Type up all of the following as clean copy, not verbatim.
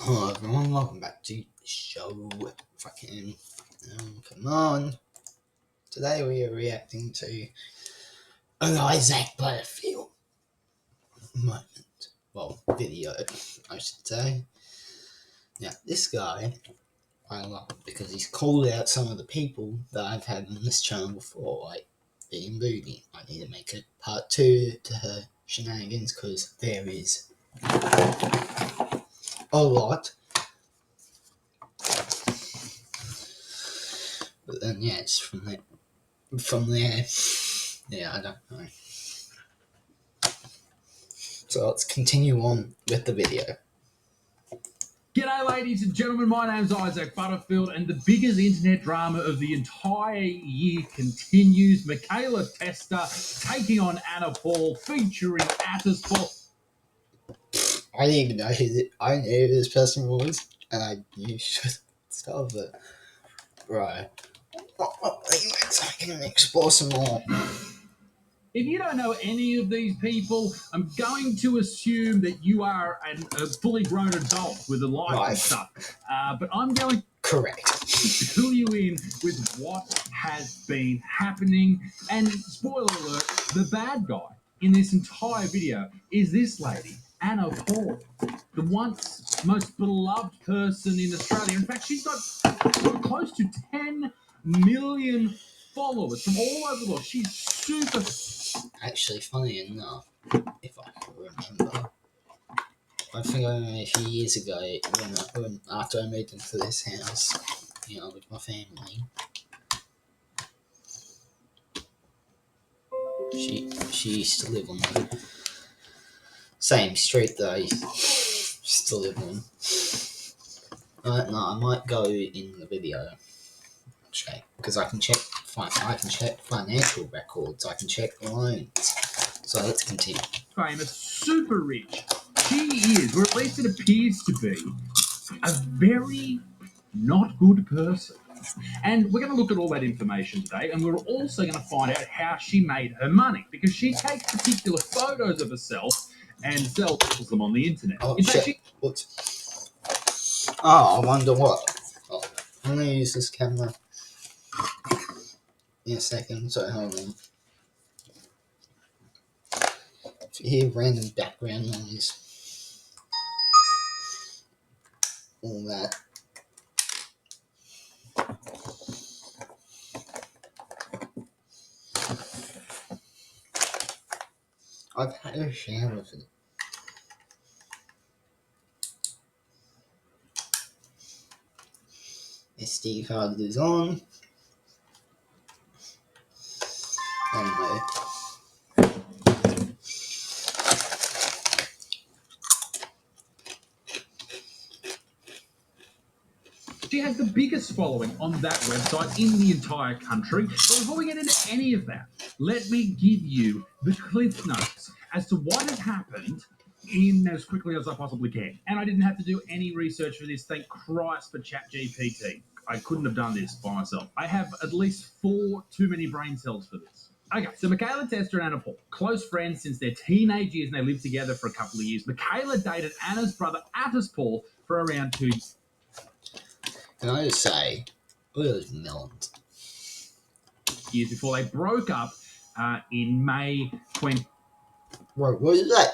Hello everyone, welcome back to the show. Fucking, come on. Today we are reacting to an Isaac Butterfield moment. Well, video, I should say. Now, this guy, I love because he's called out some of the people that I've had on this channel before, like being Booty. I need to make a part 2 to her shenanigans because there is a lot. But then, yeah, it's from there, yeah, I don't know. So let's continue on with the video. G'day ladies and gentlemen, my name's Isaac Butterfield and the biggest internet drama of the entire year continues. Michaela Tester taking on Anna Paul featuring Attis Paul. I didn't even know I knew who this person was, and I knew stuff, but right. I can explore some more. If you don't know any of these people, I'm going to assume that you are a fully grown adult with a life and stuff. But I'm going correct to fill you in with what has been happening. And spoiler alert, the bad guy in this entire video is this lady, Anna Paul, the once most beloved person in Australia. In fact, she's got close to 10 million followers from all over the world. She's super. Actually, funny enough, if I can remember, I think I remember a few years ago when after I moved into this house, with my family. She used to live on the same street that I used to live on. No, I might go in the video. Okay, because I can check financial records. I can check loans. So let's continue. Famous, super rich. She is, or at least it appears to be, a very not good person. And we're going to look at all that information today, and we're also going to find out how she made her money, because she takes particular photos of herself and sells them on the internet. Oh, in fact, shit. I wonder what. Oh, I'm going to use this camera in a second, so hold on. If you hear random background noise, all that. I've had a shower for it. SD card is on. Anyway. she has the biggest following on that website in the entire country. But before we get into any of that, let me give you the cliff notes as to what has happened in as quickly as I possibly can. And I didn't have to do any research for this. Thank Christ for ChatGPT. I couldn't have done this by myself. I have at least 4 too many brain cells for this. Okay, so Michaela Tester and Anna Paul, close friends since their teenage years, and they lived together for a couple of years. Michaela dated Anna's brother, Attis Paul, for around 2 years. Can I just say, look at those melons. Years before they broke up in May 20. What is that?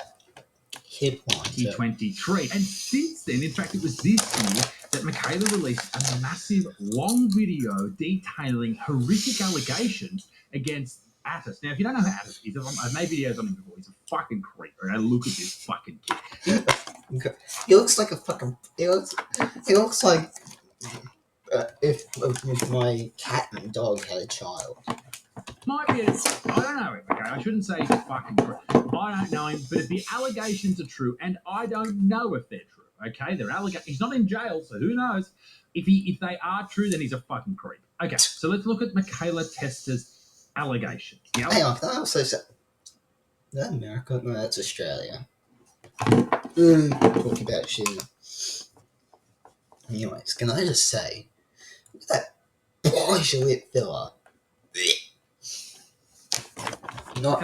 Hip line. 2023. And since then, in fact, it was this year that Michaela released a massive long video detailing horrific allegations against Attis. Now, if you don't know who Attis is, I've made videos on him before. He's a fucking creep. Right? Look at this fucking kid. He looks like a fucking. He looks like if my cat and dog had a child. Might be. I don't know him. Okay, I shouldn't say he's a fucking creep. I don't know him, but if the allegations are true, and I don't know if they're true. Okay, they're allegations. He's not in jail, so who knows? If they are true, then he's a fucking creep. Okay, so let's look at Michaela Tester's allegations. Hang on, can I also say? Is that America? No, that's Australia. Talking about shit. Anyways, can I just say, look at that polish lip filler. Not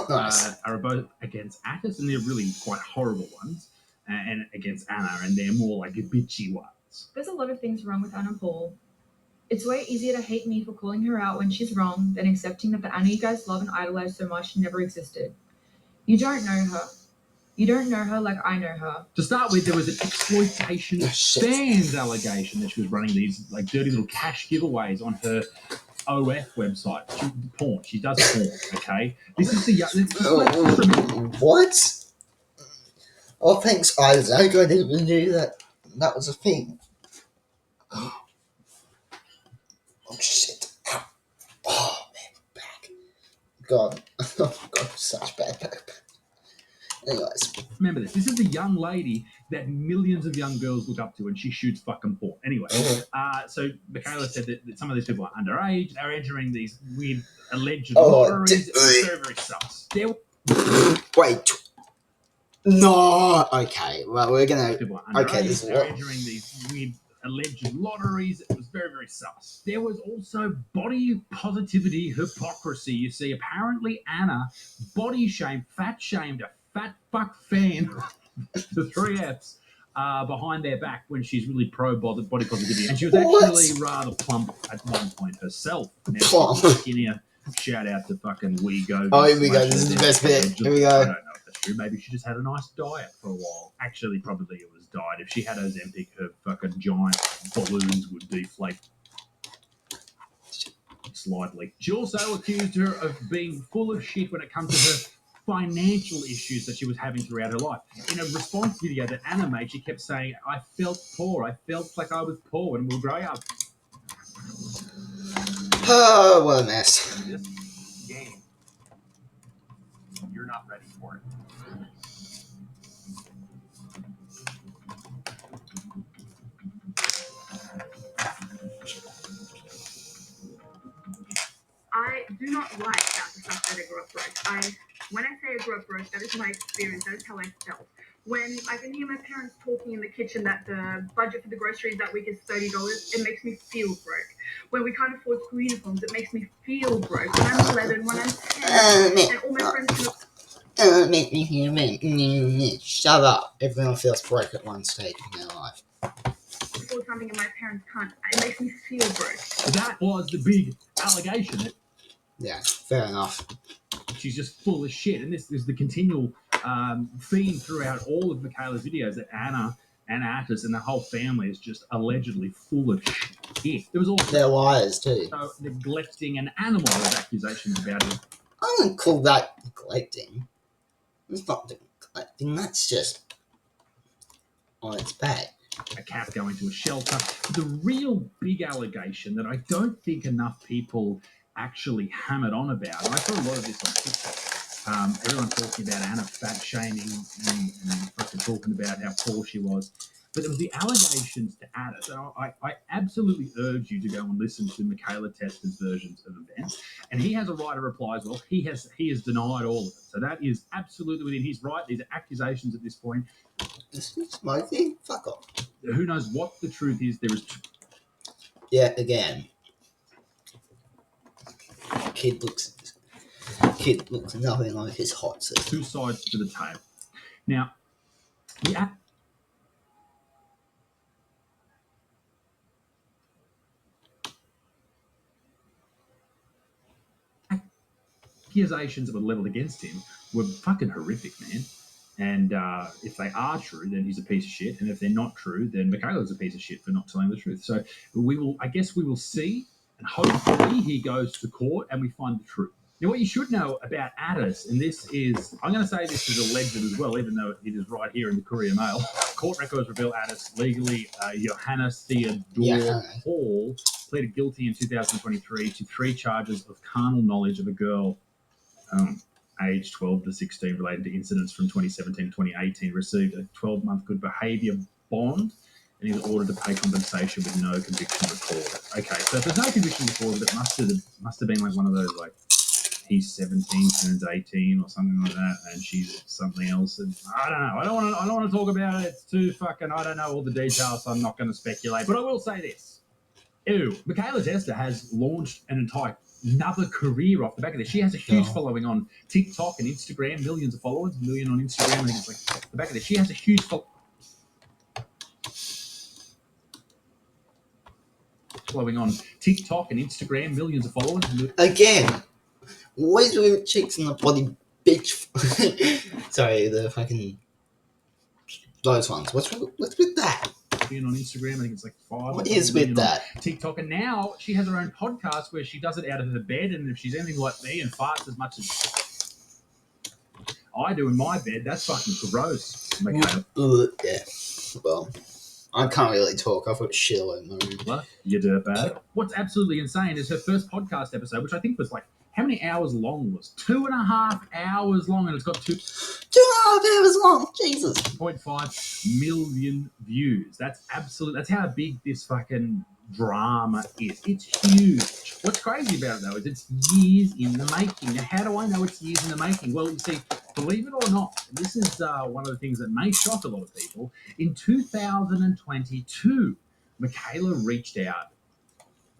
nice. Are both against Attis, and they're really quite horrible ones. and against Anna, and they're more like bitchy ones. There's a lot of things wrong with Anna Paul. It's way easier to hate me for calling her out when she's wrong than accepting that the Anna you guys love and idolize so much never existed. You don't know her. You don't know her like I know her. To start with, there was an exploitation fans allegation that she was running these like dirty little cash giveaways on her OF website. Porn. She does porn. Okay. This is the what? Oh, thanks, Isaac. I didn't even know that was a thing. Oh shit! Oh man, back. God, oh god, such bad back. Anyways, remember this. This is the young lady that millions of young girls look up to, and she shoots fucking porn. Anyway, so Michaela said that some of these people are underage. They're entering these weird alleged lotteries. It's very, very sus. Wait. No. Okay. Well, we're gonna. People are underage. They're entering these weird alleged lotteries. It was very, very sus. There was also body positivity hypocrisy. You see, apparently Anna body shamed, fat shamed a fat fuck fan, the 3 Fs, behind their back when she's really pro body positivity. And she was actually rather plump at one point herself. Now, skinnier. Shout out to fucking We Go. Oh, here we go. This is the best bit. Here we go. I don't know if that's true. Maybe she just had a nice diet for a while. Actually, probably it was diet. If she had Ozempic, her fucking giant balloons would deflate slightly. She also accused her of being full of shit when it comes to her financial issues that she was having throughout her life. In a response video that Anna made, she kept saying, I felt poor. I felt like I was poor when we were growing up. Oh, what a mess. This game, you're not ready for it. I do not like that the fact that I grew up broke. When I say I grew up broke, that is my experience. That is how I felt. When I can hear my parents talking in the kitchen that the budget for the groceries that week is $30, it makes me feel broke. When we can't afford school uniforms, it makes me feel broke. When I'm 11, when I'm 10, and all my friends shut up. Everyone feels broke at one stage in their life. afford something and my parents can't, it makes me feel broke. That was the big allegation. Yeah, fair enough. She's just full of shit. And this is the continual theme throughout all of Michaela's videos that Anna and Attis and the whole family is just allegedly full of shit. There was also... They're liars too. Neglecting an animal. There's accusations about it. I wouldn't call that neglecting. It's not neglecting. That's just on its back. A cat going to a shelter. The real big allegation that I don't think enough people actually hammered on about, and I saw a lot of this on TikTok. Everyone talking about Anna fat shaming and fucking talking about how poor she was. But there was the allegations to Addis. And I absolutely urge you to go and listen to Michaela Tester's versions of events. And he has a right to reply as well. He has denied all of it. So that is absolutely within his right. These are accusations at this point. This is my thing. Fuck off. Who knows what the truth is? There is. Yeah, again. Kid looks nothing like his hot sis. Two sides to the tale. Now, the accusations that were leveled against him were fucking horrific, man. And if they are true, then he's a piece of shit. And if they're not true, then Michaela's a piece of shit for not telling the truth. So we will see, and hopefully he goes to court and we find the truth. Now, what you should know about Addis, and this is, I'm going to say this is alleged as well, even though it is right here in the Courier Mail. Court records reveal Addis legally, Johanna Theodore Hall pleaded guilty in 2023 to 3 charges of carnal knowledge of a girl aged 12 to 16 related to incidents from 2017 to 2018, received a 12-month good behaviour bond, and he was ordered to pay compensation with no conviction recorded. Okay, so if there's no conviction recorded, it must have been like one of those, like, he's 17, turns 18 or something like that, and she's something else. And I don't know. I don't want to talk about it. It's too fucking, I don't know all the details, so I'm not going to speculate. But I will say this. Michaela Tester has launched another career off the back of this. She has a huge following on TikTok and Instagram, millions of followers, 1 million on Instagram. I think it's like the back of this. She has a huge following on TikTok and Instagram, millions of followers. Again, always with chicks in the body, bitch. Sorry, the fucking those ones. What's with that? On Instagram, I think it's like 5. What is with that? TikTok, and now she has her own podcast where she does it out of her bed, and if she's anything like me and farts as much as I do in my bed, that's fucking gross. Yeah. Well, I can't really talk. I've got shit all over my room. You dirtbag. What's absolutely insane is her first podcast episode, which I think was like, how many hours long was? 2.5 hours long, and it's got 2.5 hours long. Jesus. 2.5 million views. That's how big this fucking drama is. It's huge. What's crazy about it though is it's years in the making. Now, how do I know it's years in the making? Well, you see, believe it or not, this is one of the things that may shock a lot of people. In 2022, Michaela reached out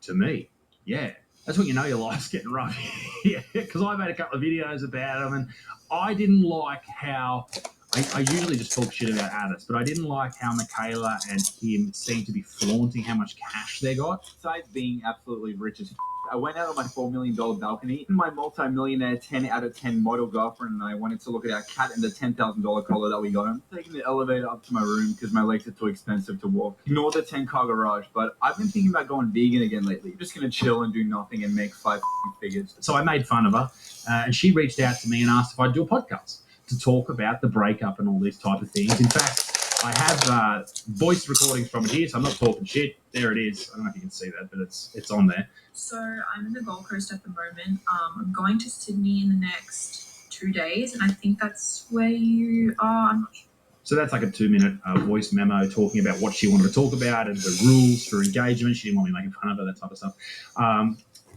to me. Yeah. That's when you know your life's getting rough. Yeah, because I made a couple of videos about them, and I didn't like how I usually just talk shit about artists, but I didn't like how Michaela and him seemed to be flaunting how much cash they got. Besides being absolutely rich as I went out on my $4 million balcony, and my multi-millionaire 10 out of 10 model girlfriend and I wanted to look at our cat and the $10,000 collar that we got. I'm taking the elevator up to my room because my legs are too expensive to walk. Ignore the 10-car garage, but I've been thinking about going vegan again lately. I'm just going to chill and do nothing and make 5 figures. So I made fun of her, and she reached out to me and asked if I'd do a podcast to talk about the breakup and all these type of things. In fact, I have voice recordings from it here, so I'm not talking shit. There it is. I don't know if you can see that, but it's on there. So I'm in the Gold Coast at the moment. I'm going to Sydney in the next 2 days, and I think that's where you are. I'm not sure. So that's like a 2-minute voice memo talking about what she wanted to talk about and the rules for engagement. She didn't want me making fun of her, that type of stuff.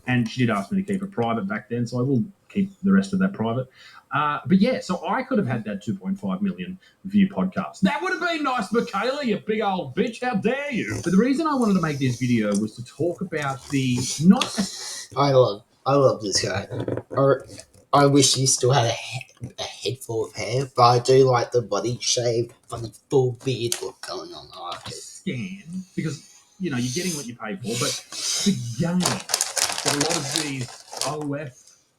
And she did ask me to keep it private back then, so I will keep the rest of that private. But yeah, so I could have had that 2.5 million view podcast. That would have been nice, Michaela, you big old bitch. How dare you? But the reason I wanted to make this video was to talk about the I love this guy. I wish he still had a head full of hair, but I do like the body shave, funny full beard look going on. I like it. Scan, because, you know, you're getting what you pay for, but the game that a lot of these OF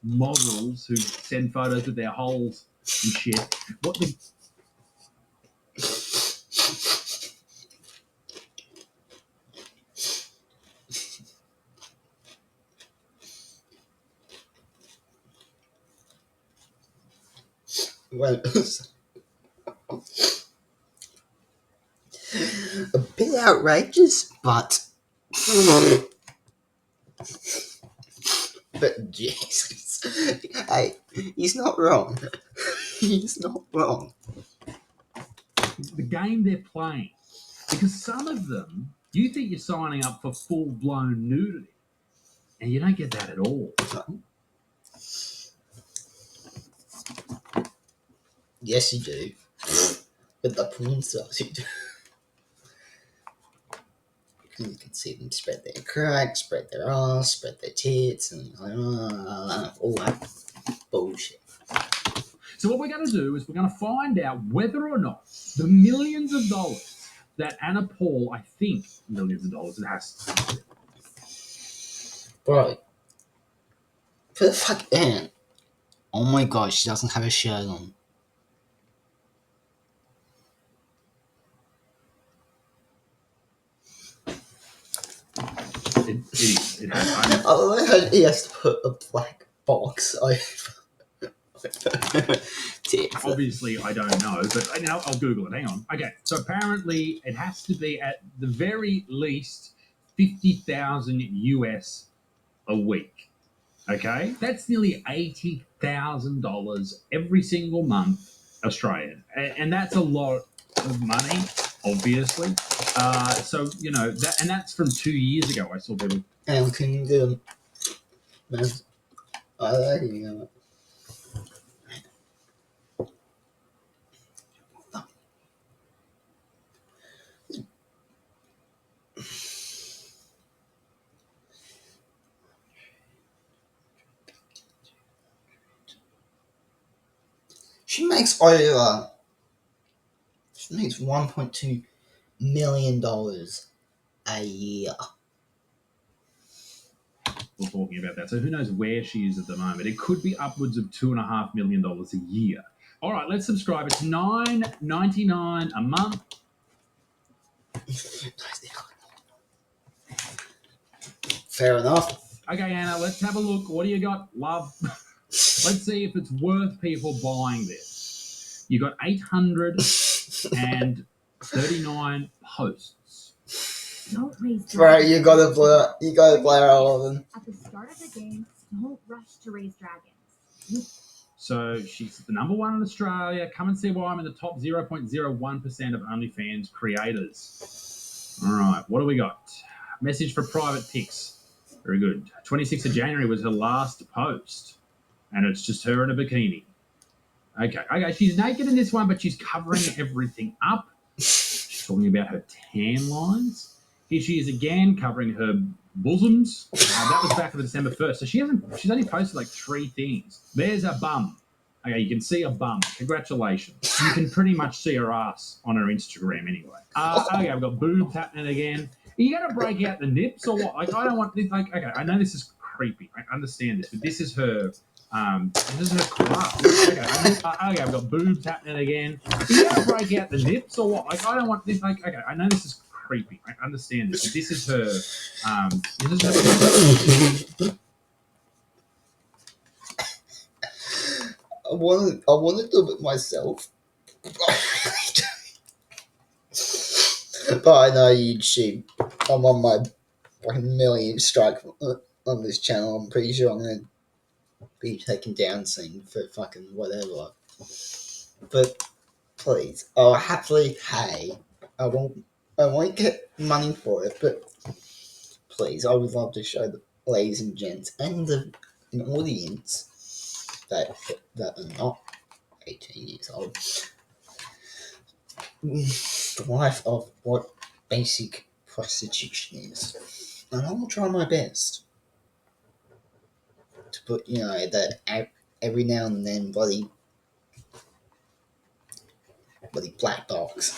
models who send photos with their holes and shit, what the... Well, a bit outrageous, but Jesus, hey, he's not wrong. He's not wrong. The game they're playing, because some of them, you think you're signing up for full-blown nudity, and you don't get that at all. Yes, you do. With the porn stars, you do. You can see them spread their crack, spread their ass, spread their tits, and all that bullshit. So what we're going to do is we're going to find out whether or not the millions of dollars that Anna Paul, I think millions of dollars it has to. Bro, for the fuck man. Oh my god, she doesn't have a shirt on. It is. It has. I heard he has to put a black box over. Obviously, I don't know, but I'll Google it. Hang on. Okay, so apparently it has to be at the very least 50,000 US a week. Okay, that's nearly $80,000 every single month, Australian, and that's a lot of money, obviously. So you know that, and that's from 2 years ago. I saw people. And we can do. She makes over. She makes $1.2 million a year. people talking about that. So who knows where she is at the moment? It could be upwards of $2.5 million a year. All right, let's subscribe. It's $9.99 a month. Fair enough. Okay, Anna, let's have a look. What do you got, love? Let's see if it's worth people buying this. You got 839 posts. Don't raise Bro, dragons. you gotta blur all of them. At the start of the game, don't rush to raise dragons. So she's the number one in Australia. Come and see why I'm in the top 0.01% of OnlyFans creators. All right, what do we got? Message for private pics. Very good. 26th of January was her last post. And it's just her in a bikini. Okay, she's naked in this one, but she's covering everything up. She's talking about her tan lines. Here she is again, covering her bosoms. That was back on December 1st. So she's only posted like 3 things. There's a bum. Okay, you can see a bum. Congratulations. You can pretty much see her ass on her Instagram anyway. Okay, we've got boobs happening again. Are you going to break out the nips or what? Like, I don't want this. Like, okay, I know this is creepy. I understand this, but this is her craft. Okay, we've got boobs happening again. Are you going to break out the nips or what? Like, I don't want this. Like, okay, I know this is creepy. I understand this, but this is her. I want to do it myself. But I know YouTube. I'm on my 1 million strike on this channel. I'm pretty sure I'm gonna be taken down soon for fucking whatever. But please, I'll happily pay. I won't get money for it, but please, I would love to show the ladies and gents and an audience that are not 18 years old the life of what basic prostitution is. And I will try my best to put, that every now and then bloody black box,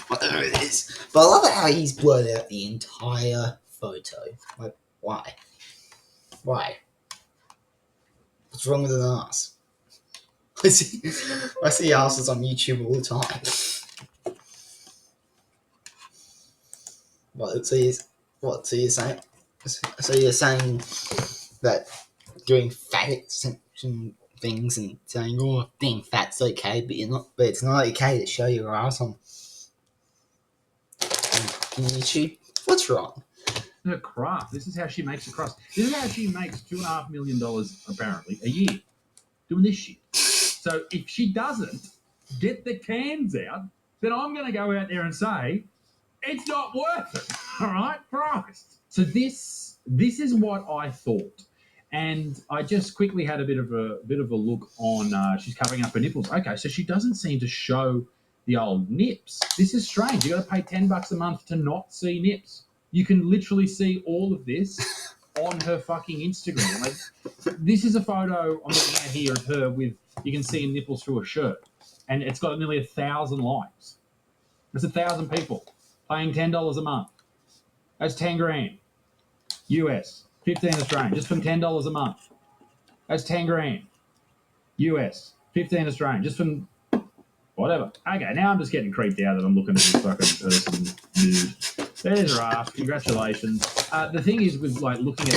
whatever it is. But I love how he's blurred out the entire photo. Like, why? What's wrong with an ass? I see asses on YouTube all the time. So you're saying? So you're saying that doing fat extension things and saying, "Oh, being fat's okay," but it's not okay to show your ass on YouTube. What's wrong? Her craft. This is how she makes a crust. This is how she makes $2.5 million apparently a year doing this shit. So if she doesn't get the cans out, then I'm going to go out there and say it's not worth it. All right, Christ. So this is what I thought, and I just quickly had a bit of a look on. She's covering up her nipples. Okay, so she doesn't seem to show the old nips. This is strange. You got to pay $10 a month to not see nips. You can literally see all of this on her fucking Instagram. Like, this is a photo I'm looking at here of her with. You can see nipples through a shirt, and it's got nearly 1,000 likes. That's 1,000 people paying $10 a month. That's 10 grand. US, 15 Australian, just from $10 a month. That's 10 grand. US, 15 Australian, just from whatever. Okay, now I'm just getting creeped out that I'm looking at this fucking person nude. There's her ass. Congratulations. The thing is with like looking at.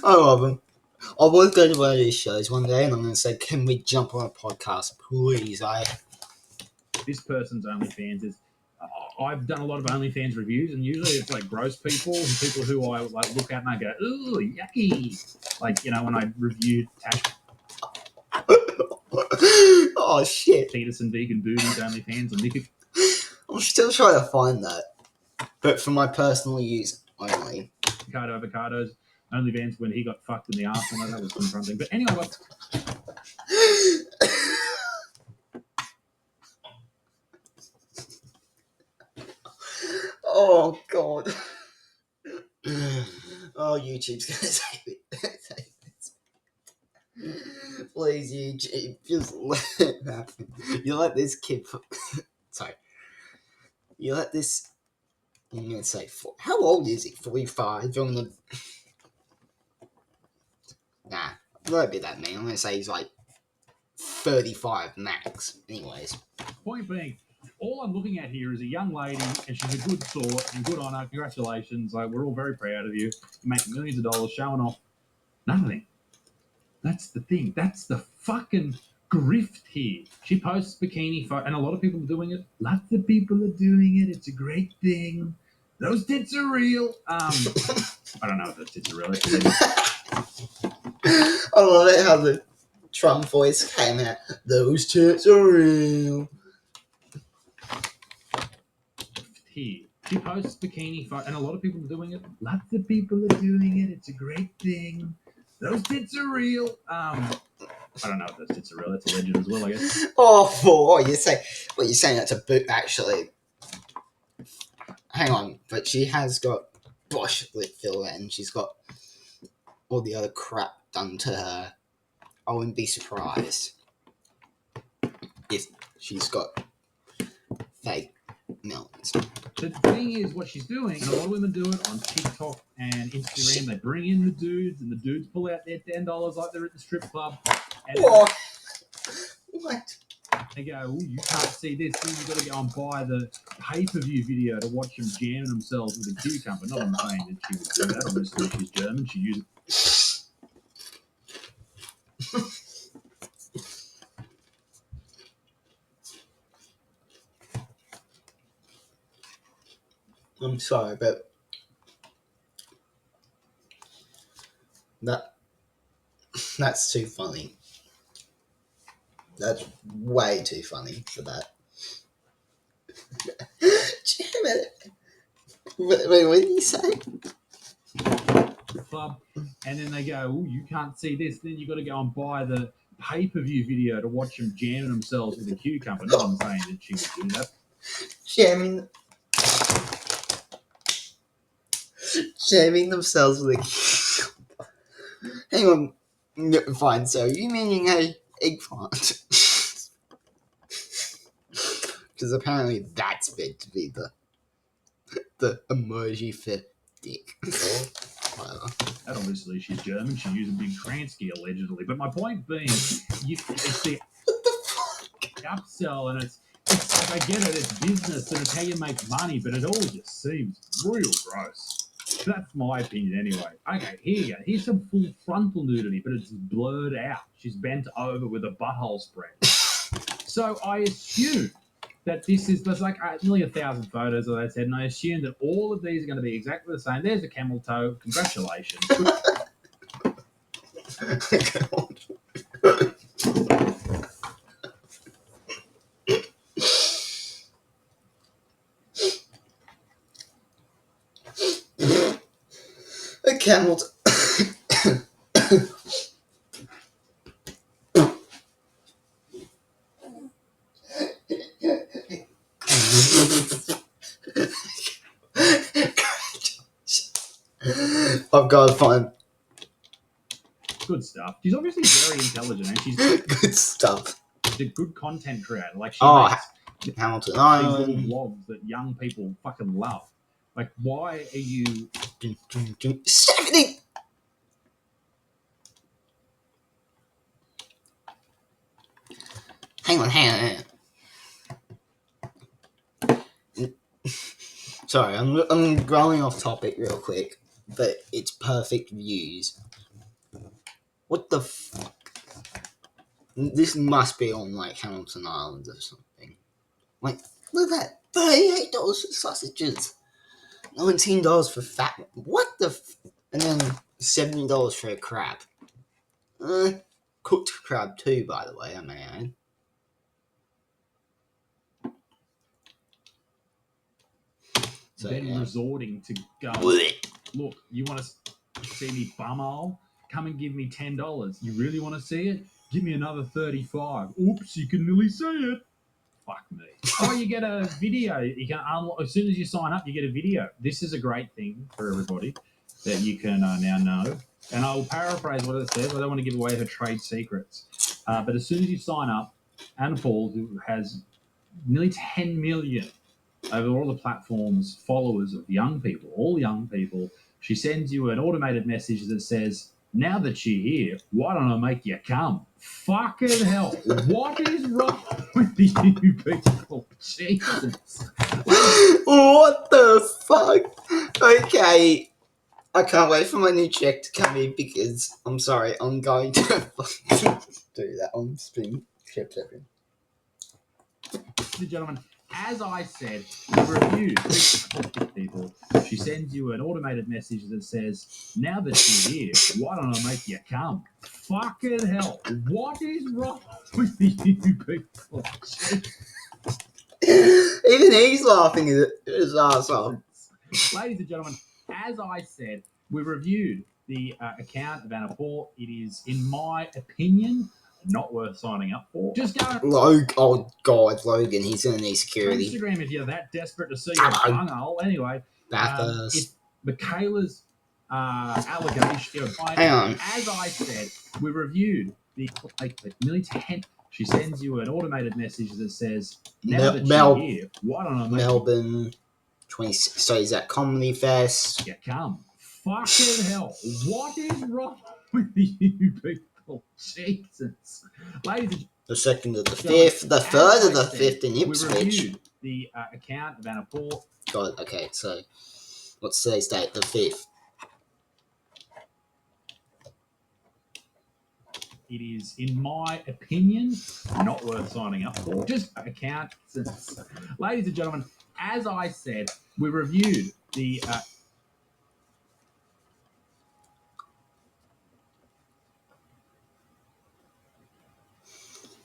I love him. I will go to one of these shows one day and I'm going to say, "Can we jump on a podcast, please?" This person's OnlyFans is. I've done a lot of OnlyFans reviews, and usually it's like gross people and people who I like look at and I go, "Ooh, yucky!" Like when I reviewed Tash. Oh shit! Fetus and vegan boobies OnlyFans and Nick. I'm still trying to find that, but for my personal use only. Avocados OnlyFans when he got fucked in the arse, and that was confronting. But anyway, what? Oh god. Oh, YouTube's gonna take it. Please, YouTube, just let it happen. You let this kid. Sorry. You let this. I'm gonna say how old is he? 45. nah, won't be that mean. I'm gonna say he's like 35 max. Anyways. Point being, all I'm looking at here is a young lady, and she's a good sort, and good on her. Congratulations. Like, we're all very proud of you. You make millions of dollars showing off nothing. That's the thing. That's the fucking grift here. She posts bikini photo, and a lot of people are doing it. Lots of people are doing it. It's a great thing. Those tits are real. I don't know if those tits are real. I love it how the Trump voice came out. Those tits are real. Here. She posts bikini photo, and a lot of people are doing it. Lots of people are doing it. It's a great thing. Those tits are real. I don't know if those tits are real. That's a legend as well, I guess. Oh, you're saying that's a boot, actually. Hang on, but she has got Bosch lip filler, and she's got all the other crap done to her. I wouldn't be surprised if she's got fake melons. The thing is, what she's doing, and a lot of women do it on TikTok and Instagram, they bring in the dudes, and the dudes pull out their $10 like they're at the strip club. And What? they go, oh, you can't see this, then you've got to go and buy the pay-per-view video to watch them jamming themselves with a cucumber. Not I'm saying that she would do that. Obviously, she's German. She uses I'm sorry, but that's too funny. That's way too funny for that. Wait, what did you say? club, and then they go, oh, you can't see this, then you've got to go and buy the pay-per-view video to watch them jamming themselves with a cucumber. Not I'm saying that she would do that. Jamming themselves with a cucumber. Hang on. No, fine, so you meaning a eggplant? Because apparently that's meant to be the emoji for dick. Whatever. And obviously she's German. She used a big Kransky allegedly. But my point being, it's the upsell, and it's I get it. It's business, and it's how you make money. But it all just seems real gross. That's my opinion, anyway. Okay, here you go. Here's some full frontal nudity, but it's blurred out. She's bent over with a butthole spread. So I assume that there's like nearly 1,000 photos, as I said, and I assume that all of these are going to be exactly the same. There's a camel toe. Congratulations. A camel toe. I've got to find Good stuff. She's obviously very intelligent, and she's good stuff. a good content creator. Like she Oh, makes Hamilton these little Island. vlogs that young people fucking love. Like, why are you? 70. Hang on. Sorry, I'm going off topic real quick, but it's perfect views. What the fuck? This must be on like Hamilton Island or something. Like, look at that, $38 for sausages, $19 for fat. What the? And then $70 for a crab. Cooked crab too, by the way, I may add. So, Then yeah. resorting to go. Look, you want to see me bumhole? Come and give me $10. You really want to see it? Give me another 35. Oops, you can really see it. Fuck me. Oh, you get a video. You can unlock as soon as you sign up. You get a video. This is a great thing for everybody that you can now know. And I'll paraphrase what it says. I don't want to give away her trade secrets. But as soon as you sign up, Anna Paul, who has nearly 10 million over all the platforms, followers of young people, all young people, she sends you an automated message that says, Now that you're here, why don't I make you come? Fucking hell. What is wrong with you people? Jesus. What the fuck? Okay. I can't wait for my new check to come in because I'm sorry, I'm going to fucking do that on stream. Ladies and gentlemen, as I said, we reviewed people. She sends you an automated message that says, now that you're here, why don't I make you come? Fucking hell. What is wrong with you people? Even he's laughing his ass off. Ladies and gentlemen, as I said, we reviewed the account of Anna Paul. It is, in my opinion, not worth signing up for. Just go Oh God, Logan, he's gonna need security. Instagram if you're that desperate to see your bunghole. Anyway, if Michaela's allegation, hang on. as I said, we reviewed the nearly 10. She sends you an automated message that says, now that you're here, why don't I make Melbourne 26. So is that Comedy Fest? Yeah, come. Fucking hell. What is wrong with you people? Jesus. Ladies and The 2nd of the 5th, the 3rd of the 5th in we Ipswich. reviewed the account of Anna Paul. God, okay, so what's today's date? The 5th. It is, in my opinion, not worth signing up for. Just account. Ladies and gentlemen, as I said, we reviewed the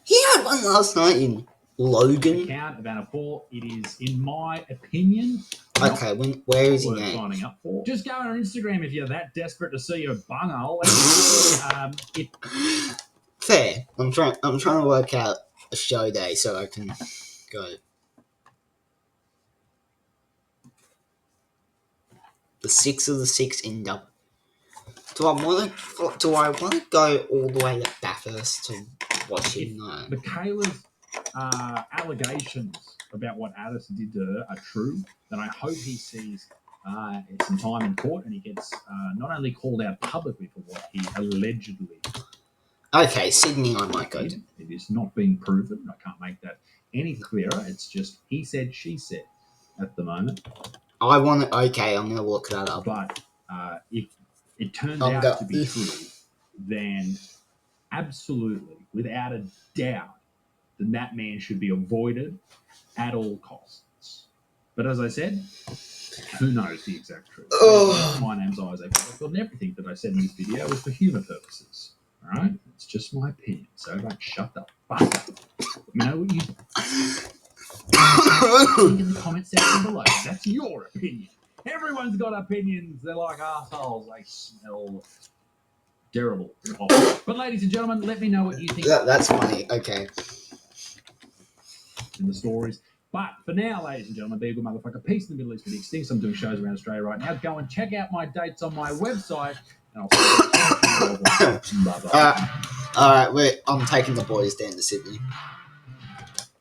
He had one last night in Logan. Account of Anna Paul. It is, in my opinion. Okay, where is he now? Signing up for. Just go on Instagram if you're that desperate to see your bunghole. Fair. I'm trying to work out a show day so I can go. The 6th of the 6th in Dublin. Do I want to go all the way to Bathurst to watch him? No. Michaela's allegations about what Addison did to her are true, then I hope he sees some time in court and he gets not only called out publicly for what he allegedly. Okay, Sydney, I might go to. It is not being proven. I can't make that any clearer. It's just he said, she said at the moment. I want to. Okay, I'm gonna look that up. But if it turns out to be true, then absolutely, without a doubt, then that man should be avoided at all costs. But as I said, who knows the exact truth? Oh. My name's Isaac Butterfield, and everything that I said in this video is for humour purposes. All right? It's just my opinion, so don't shut the fuck up. You know what you think in the comment section below. That's your opinion. Everyone's got opinions. They're like assholes. They smell terrible. But ladies and gentlemen, let me know what you think. That's funny. Okay. In the stories. But for now, ladies and gentlemen, be a good motherfucker. Peace in the Middle East for the extinct. I'm doing shows around Australia right now. Go and check out my dates on my website. And I'll see you. All right, I'm taking the boys down to Sydney.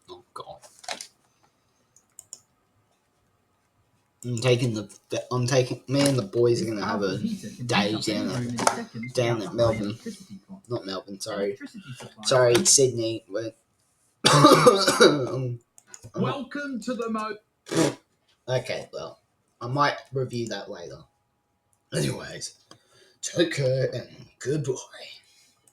Oh God. Me and the boys are gonna have a day down at Melbourne. Not Melbourne, sorry. Sorry, Sydney. Welcome to the Okay, well, I might review that later. Anyways, take care and goodbye.